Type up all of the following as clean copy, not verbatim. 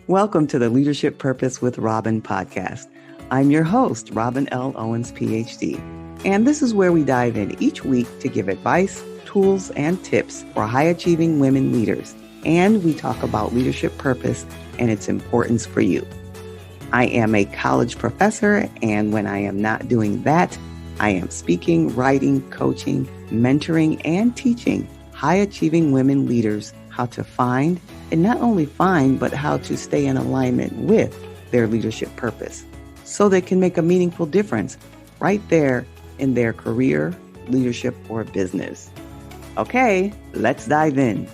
Welcome to the Leadership Purpose with Robin podcast. I'm your host, Robin L. Owens, PhD, and this is where we dive in each week to give advice, tools, and tips for high-achieving women leaders, and we talk about leadership purpose and its importance for you. I am a college professor, and when I am not doing that, I am speaking, writing, coaching, mentoring, and teaching high-achieving women leaders how to find, and not only find, but how to stay in alignment with their leadership purpose so they can make a meaningful difference right there in their career, leadership, or business. Okay, let's dive in.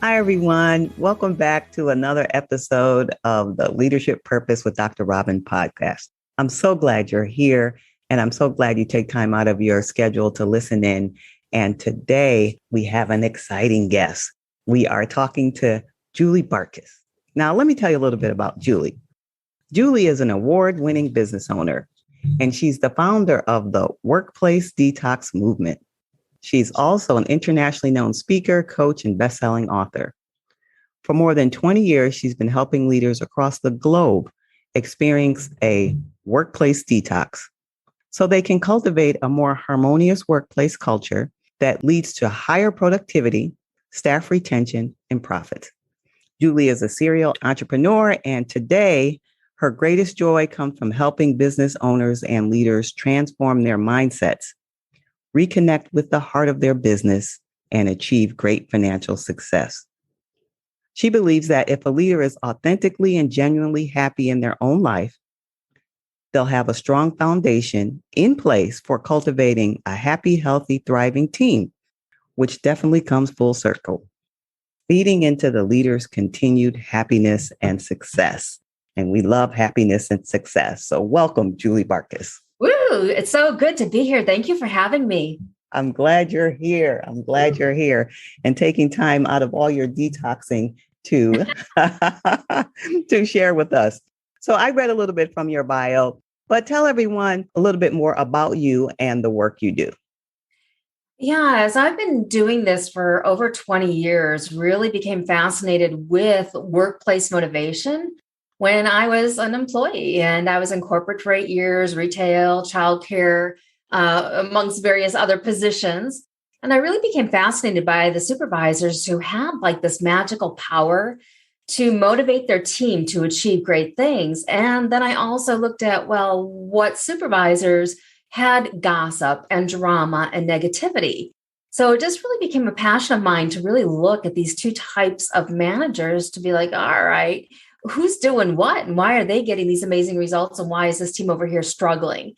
Hi, everyone. Welcome back to another episode of the Leadership Purpose with Dr. Robin podcast. I'm so glad you're here, and I'm so glad you take time out of your schedule to listen in. And today we have an exciting guest. We are talking to Julie Bartkus. Now, let me tell you a little bit about Julie. Julie is an award-winning business owner, and she's the founder of the Workplace Detox movement. She's also an internationally known speaker, coach, and best-selling author. For more than 20 years, she's been helping leaders across the globe experience a workplace detox so they can cultivate a more harmonious workplace culture that leads to higher productivity, staff retention, and profit. Julie is a serial entrepreneur, and today her greatest joy comes from helping business owners and leaders transform their mindsets, reconnect with the heart of their business, and achieve great financial success. She believes that if a leader is authentically and genuinely happy in their own life, they'll have a strong foundation in place for cultivating a happy, healthy, thriving team, which definitely comes full circle, feeding into the leader's continued happiness and success. And we love happiness and success. So welcome, Julie Bartkus. Woo! It's so good to be here. Thank you for having me. I'm glad you're here. You're here and taking time out of all your detoxing to, to share with us. So I read a little bit from your bio, but tell everyone a little bit more about you and the work you do. Yeah, as I've been doing this for over 20 years, really became fascinated with workplace motivation when I was an employee, and I was in corporate for 8 years, retail, childcare, amongst various other positions. And I really became fascinated by the supervisors who had like this magical power to motivate their team to achieve great things. And then I also looked at, well, what supervisors had gossip and drama and negativity. So it just really became a passion of mine to really look at these two types of managers to be like, all right, who's doing what and why are they getting these amazing results and why is this team over here struggling?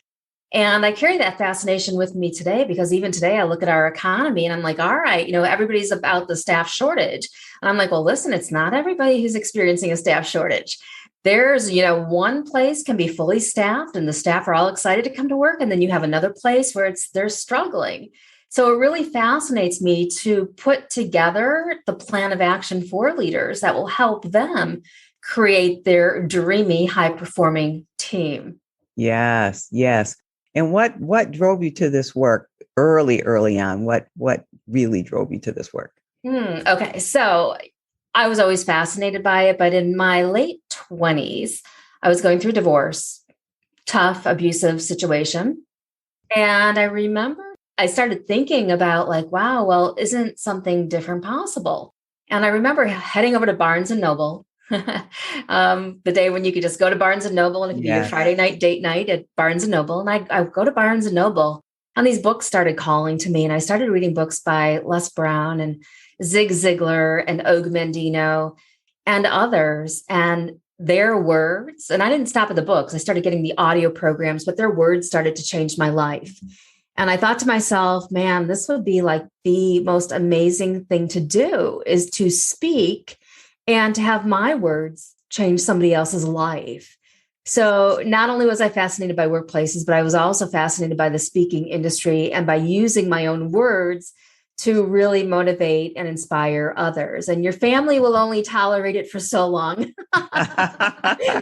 And I carry that fascination with me today because even today I look at our economy and I'm like, all right, everybody's about the staff shortage. And I'm like, well, listen, it's not everybody who's experiencing a staff shortage. There's, one place can be fully staffed and the staff are all excited to come to work. And then you have another place where they're struggling. So it really fascinates me to put together the plan of action for leaders that will help them create their dreamy, high-performing team. Yes. And what drove you to this work early on? What really drove you to this work? Okay. So I was always fascinated by it, but in my late 20s, I was going through a divorce, tough, abusive situation. And I remember I started thinking about like, wow, well, isn't something different possible? And I remember heading over to Barnes and Noble, the day when you could just go to Barnes and Noble and it could be your Friday night date night at Barnes and Noble. And I go to Barnes and Noble and these books started calling to me. And I started reading books by Les Brown and Zig Ziglar and Og Mandino and others, and their words. And I didn't stop at the books. I started getting the audio programs, but their words started to change my life. And I thought to myself, man, this would be like the most amazing thing to do is to speak and to have my words change somebody else's life. So not only was I fascinated by workplaces, but I was also fascinated by the speaking industry and by using my own words to really motivate and inspire others. And your family will only tolerate it for so long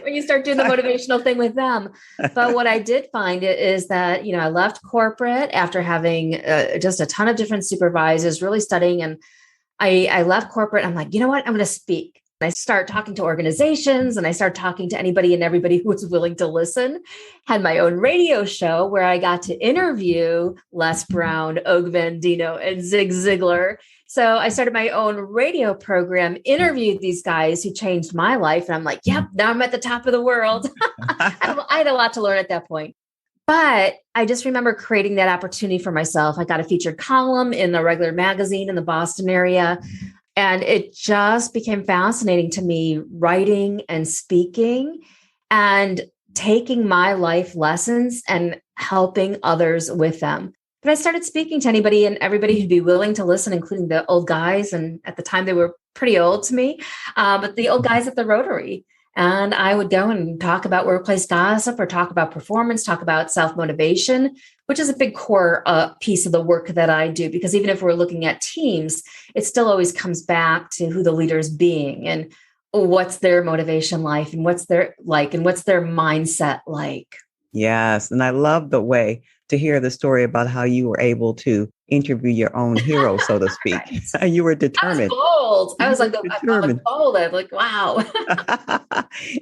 when you start doing the motivational thing with them. But what I did find is that, I left corporate after having just a ton of different supervisors, really studying. And I left corporate. I'm like, you know what? I'm going to speak. I start talking to organizations and I started talking to anybody and everybody who was willing to listen. Had my own radio show where I got to interview Les Brown, Og Mandino, and Zig Ziglar. So I started my own radio program, interviewed these guys who changed my life. And I'm like, yep, now I'm at the top of the world. I had a lot to learn at that point. But I just remember creating that opportunity for myself. I got a featured column in the regular magazine in the Boston area. And it just became fascinating to me, writing and speaking and taking my life lessons and helping others with them. But I started speaking to anybody and everybody who'd be willing to listen, including the old guys. And at the time, they were pretty old to me, but the old guys at the Rotary. And I would go and talk about workplace gossip or talk about performance, talk about self-motivation, which is a big core piece of the work that I do. Because even if we're looking at teams, it still always comes back to who the leader is being and what's their motivation like and what's their mindset like. Yes. And I love the way to hear the story about how you were able to interview your own hero, so to speak. Right. You were determined. I was bold. I was like, bold. I'm like, wow.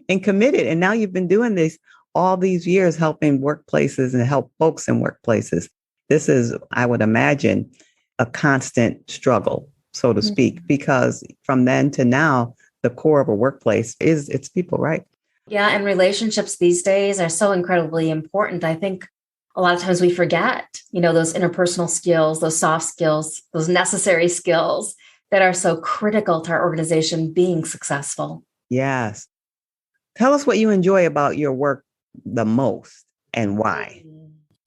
And committed. And now you've been doing this all these years, helping workplaces and help folks in workplaces. This is, I would imagine, a constant struggle, so to speak, because from then to now, the core of a workplace is its people, right? Yeah. And relationships these days are so incredibly important. I think a lot of times we forget, those interpersonal skills, those soft skills, those necessary skills that are so critical to our organization being successful. Yes. Tell us what you enjoy about your work the most and why.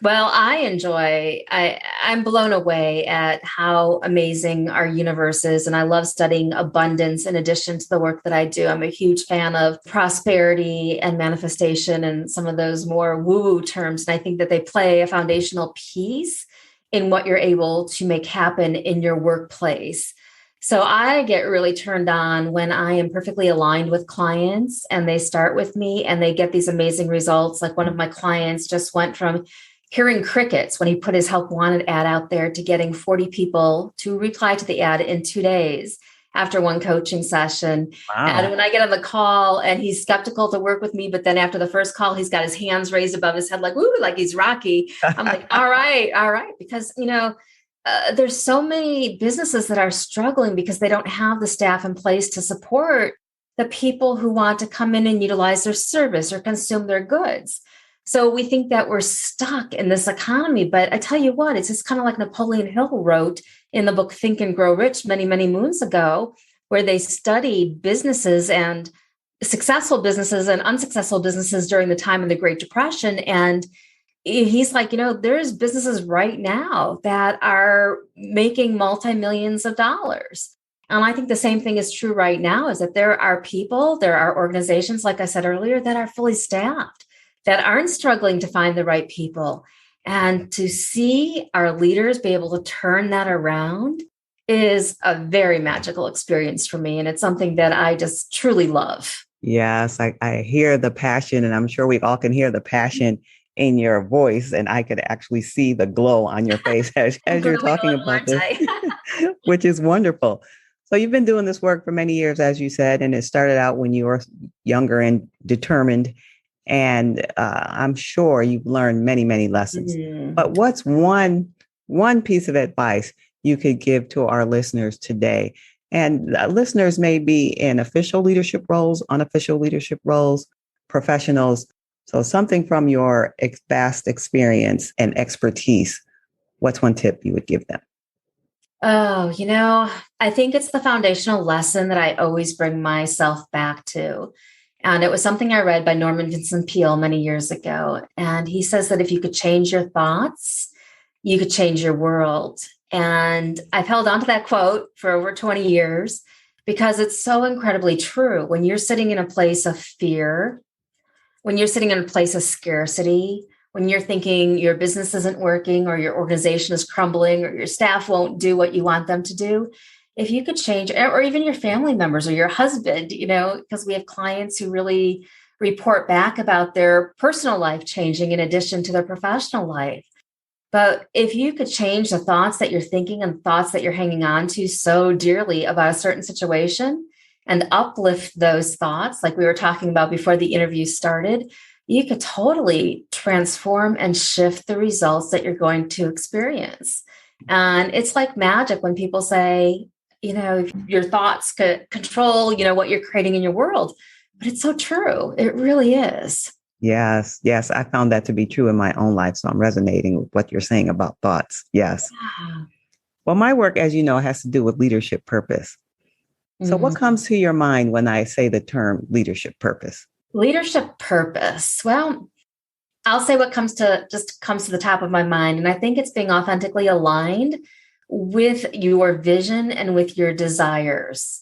Well, I'm blown away at how amazing our universe is. And I love studying abundance in addition to the work that I do. I'm a huge fan of prosperity and manifestation and some of those more woo-woo terms. And I think that they play a foundational piece in what you're able to make happen in your workplace. So I get really turned on when I am perfectly aligned with clients and they start with me and they get these amazing results. Like one of my clients just went from hearing crickets when he put his help wanted ad out there to getting 40 people to reply to the ad in 2 days after one coaching session. Wow. And when I get on the call and he's skeptical to work with me, but then after the first call, he's got his hands raised above his head, like, woo, like he's Rocky. I'm like, all right. Because, there's so many businesses that are struggling because they don't have the staff in place to support the people who want to come in and utilize their service or consume their goods. So we think that we're stuck in this economy. But I tell you what, it's just kind of like Napoleon Hill wrote in the book Think and Grow Rich many, many moons ago, where they studied businesses and successful businesses and unsuccessful businesses during the time of the Great Depression. And he's like, there's businesses right now that are making multi-millions of dollars. And I think the same thing is true right now, is that there are organizations, like I said earlier, that are fully staffed, that aren't struggling to find the right people. And to see our leaders be able to turn that around is a very magical experience for me. And it's something that I just truly love. Yes, I hear the passion, and I'm sure we all can hear the passion in your voice, and I could actually see the glow on your face as you're talking about this, which is wonderful. So you've been doing this work for many years, as you said, and it started out when you were younger and determined. And I'm sure you've learned many, many lessons. Mm-hmm. But what's one piece of advice you could give to our listeners today? And listeners may be in official leadership roles, unofficial leadership roles, professionals. So something from your vast experience and expertise, what's one tip you would give them? Oh, I think it's the foundational lesson that I always bring myself back to. And it was something I read by Norman Vincent Peale many years ago. And he says that if you could change your thoughts, you could change your world. And I've held on to that quote for over 20 years because it's so incredibly true. When you're sitting in a place of fear, when you're sitting in a place of scarcity, when you're thinking your business isn't working or your organization is crumbling or your staff won't do what you want them to do, if you could change, or even your family members or your husband, because we have clients who really report back about their personal life changing in addition to their professional life. But if you could change the thoughts that you're thinking and thoughts that you're hanging on to so dearly about a certain situation, and uplift those thoughts, like we were talking about before the interview started, you could totally transform and shift the results that you're going to experience. And it's like magic when people say, your thoughts could control, what you're creating in your world. But it's so true. It really is. Yes. Yes. I found that to be true in my own life. So I'm resonating with what you're saying about thoughts. Yes. Yeah. Well, my work, as you know, has to do with leadership purpose. So what comes to your mind when I say the term leadership purpose? Leadership purpose. Well, I'll say what comes to the top of my mind. And I think it's being authentically aligned with your vision and with your desires.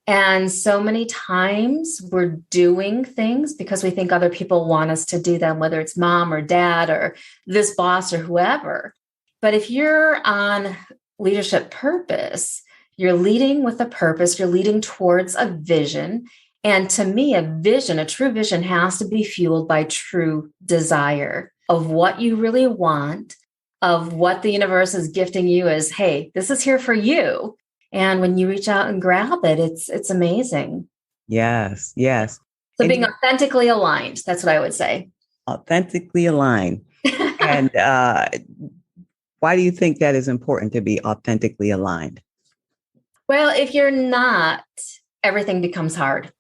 And so many times we're doing things because we think other people want us to do them, whether it's mom or dad or this boss or whoever. But if you're on leadership purpose, you're leading with a purpose, you're leading towards a vision. And to me, a true vision has to be fueled by true desire of what you really want, of what the universe is gifting you as, hey, this is here for you. And when you reach out and grab it, it's amazing. Yes, yes. So being authentically aligned, that's what I would say. Authentically aligned. And why do you think that is important to be authentically aligned? Well, if you're not, everything becomes hard.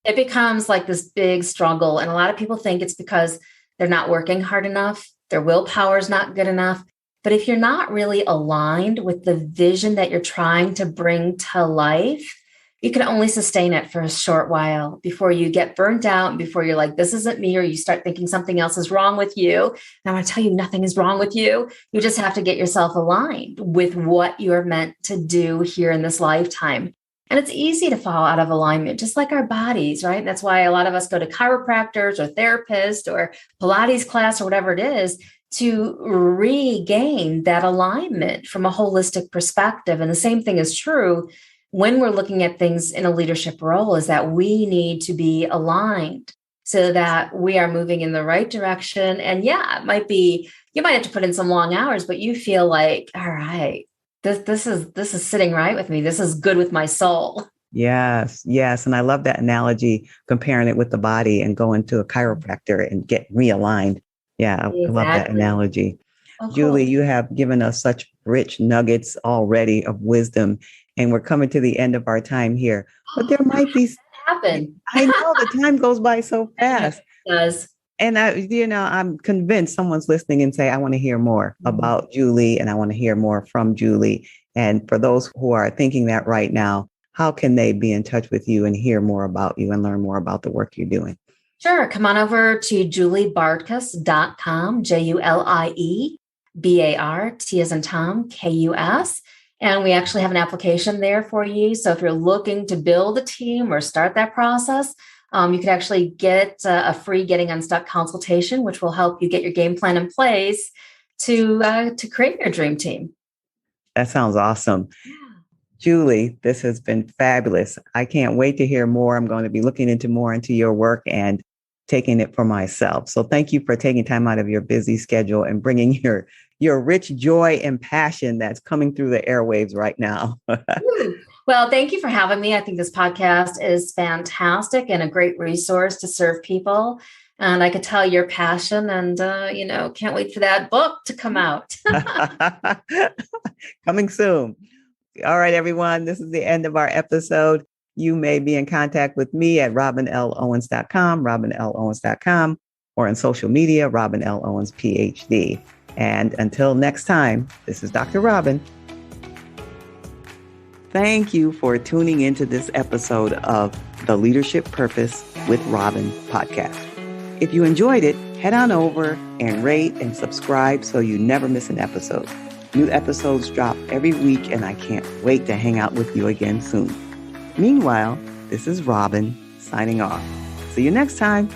It becomes like this big struggle. And a lot of people think it's because they're not working hard enough. Their willpower is not good enough. But if you're not really aligned with the vision that you're trying to bring to life, you can only sustain it for a short while before you get burnt out and before you're like, this isn't me, or you start thinking something else is wrong with you. And I want to tell you, nothing is wrong with you. You just have to get yourself aligned with what you're meant to do here in this lifetime. And it's easy to fall out of alignment, just like our bodies, right? That's why a lot of us go to chiropractors or therapists or Pilates class or whatever it is to regain that alignment from a holistic perspective. And the same thing is true when we're looking at things in a leadership role, is that we need to be aligned so that we are moving in the right direction. And yeah, it might be, you might have to put in some long hours, but you feel like, all right, this is sitting right with me. This is good with my soul. Yes, yes. And I love that analogy, comparing it with the body and going to a chiropractor and get realigned. Yeah, exactly. I love that analogy. Oh, Julie, cool. You have given us such rich nuggets already of wisdom, and we're coming to the end of our time here. But there might be happen. I know the time goes by so fast. It does. And I'm convinced someone's listening and say, I want to hear more about Julie, and I want to hear more from Julie. And for those who are thinking that right now, how can they be in touch with you and hear more about you and learn more about the work you're doing? Sure. Come on over to juliebartkus.com, JULIEBART as in Tom, KUS. And we actually have an application there for you. So if you're looking to build a team or start that process, you could actually get a free Getting Unstuck consultation, which will help you get your game plan in place to create your dream team. That sounds awesome. Yeah. Julie, this has been fabulous. I can't wait to hear more. I'm going to be looking into your work and taking it for myself. So thank you for taking time out of your busy schedule and bringing your rich joy and passion that's coming through the airwaves right now. Well, thank you for having me. I think this podcast is fantastic and a great resource to serve people. And I could tell your passion and, can't wait for that book to come out. Coming soon. All right, everyone. This is the end of our episode. You may be in contact with me at robinlowens.com, or on social media, Robin L. Owens, PhD. And until next time, this is Dr. Robin. Thank you for tuning into this episode of the Leadership Purpose with Robin podcast. If you enjoyed it, head on over and rate and subscribe so you never miss an episode. New episodes drop every week, and I can't wait to hang out with you again soon. Meanwhile, this is Robin signing off. See you next time.